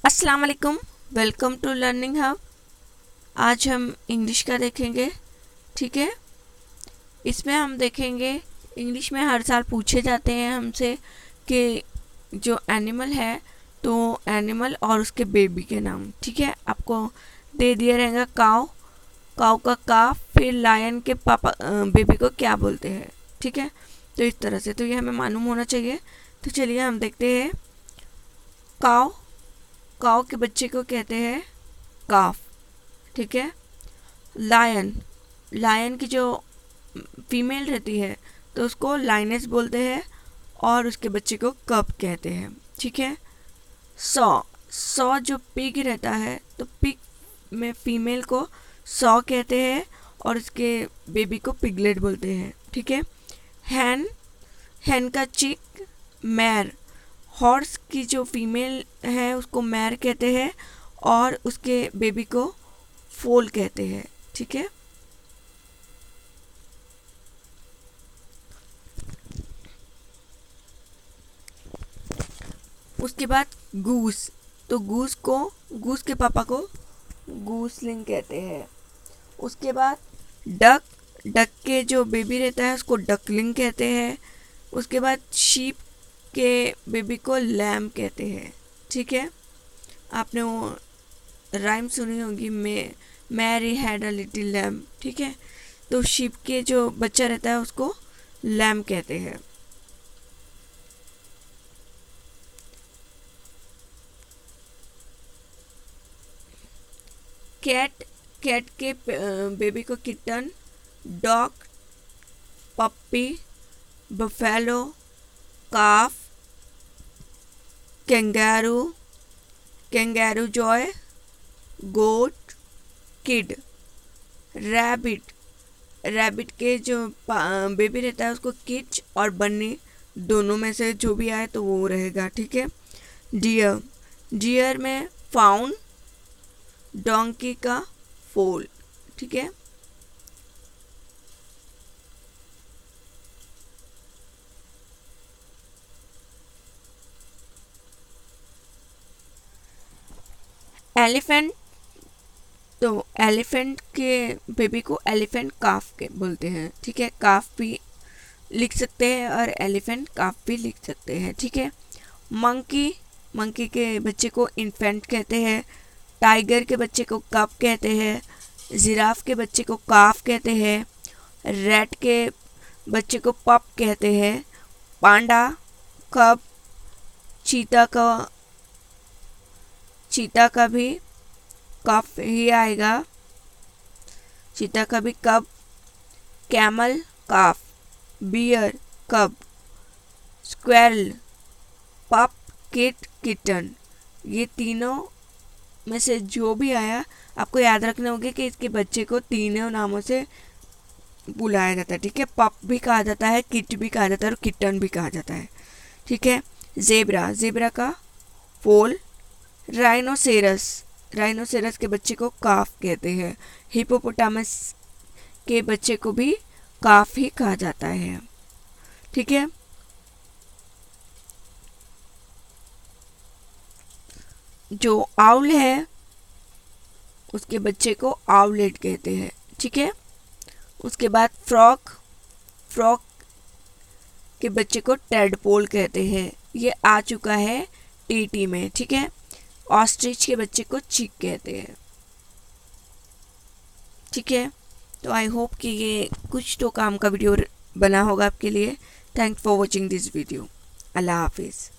अस्सलाम वालेकुम। Welcome to learning hub. आज हम इंग्लिश का देखेंगे। ठीक है, इसमें हम देखेंगे इंग्लिश में हर साल पूछे जाते हैं हमसे कि जो एनिमल है तो एनिमल और उसके बेबी के नाम। ठीक है, आपको दे दिया रहेगा काऊ, काऊ का काफ, फिर लायन के पापा बेबी को क्या बोलते हैं। ठीक है, तो इस तरह से तो ये हमें मालूम होना चाहिए। तो चलिए हम देखते हैं। काऊ, काऊ के बच्चे को कहते हैं काफ। ठीक है, लायन, लायन की जो फीमेल रहती है तो उसको लाइनेस बोलते हैं और उसके बच्चे को कब कहते हैं। ठीक है, सौ, सौ जो पिग रहता है तो पिग में फीमेल को सौ कहते हैं और उसके बेबी को पिगलेट बोलते हैं। ठीक है, हैन, हैन का चिक मैर, हॉर्स की जो फीमेल है उसको मैर कहते हैं और उसके बेबी को फोल कहते हैं। ठीक है, उसके बाद गूस, तो गूस को, गूस के पापा को गूसलिंग कहते हैं। उसके बाद डक, डक के जो बेबी रहता है उसको डकलिंग कहते हैं। उसके बाद शीप के बेबी को लैम कहते हैं। ठीक है, आपने वो राइम सुनी होगी, Mary had a little lamb. ठीक है, तो शीप के जो बच्चा रहता है उसको लैम कहते हैं। कैट, कैट के बेबी को किटन, डॉग, पप्पी, बफेलो, काफ, कैंगारू, कैंगारू जॉय, गोट, किड, रैबिट, रैबिट के जो बेबी रहता है उसको किच और बन्नी दोनों में से जो भी आए तो वो रहेगा। ठीक है, डियर, डियर में फाउन, डोंकी का फोल। ठीक है, एलिफेंट, तो एलिफेंट के बेबी को एलिफेंट काफ के बोलते हैं। ठीक है, काफ भी लिख सकते हैं और एलिफेंट काफ भी लिख सकते हैं। ठीक है, मंकी, मंकी के बच्चे को इन्फेंट कहते हैं। टाइगर के बच्चे को कप कहते हैं। जिराफ के बच्चे को काफ कहते हैं। रैट के बच्चे को पप कहते हैं। पांडा, कब, चीता का, चीता का भी कफ ही आएगा, चीता का भी कब। कैमल काफ, बियर कब, स्क्वेरल पप, किट किटन। ये तीनों में से जो भी आया आपको याद रखना होगा कि इसके बच्चे को तीनों नामों से बुलाया जाता है। ठीक है, पप भी कहा जाता है, किट भी कहा जाता है और किटन भी कहा जाता है। ठीक है, जेब्रा, जेब्रा का फोल। राइनोसेरस, राइनोसेरस के बच्चे को काफ कहते हैं। हिपोपोटामस के बच्चे को भी काफ ही कहा जाता है। ठीक है, जो आउल है उसके बच्चे को आउलेट कहते हैं। ठीक है, उसके बाद फ्रॉक, फ्रॉक के बच्चे को टेडपोल कहते हैं। ये आ चुका है टीटी में। ठीक है, ऑस्ट्रिच के बच्चे को चिक कहते हैं। ठीक है, तो आई होप कि ये कुछ तो काम का वीडियो बना होगा आपके लिए। Thanks for watching this video. अल्लाह हाफिज़।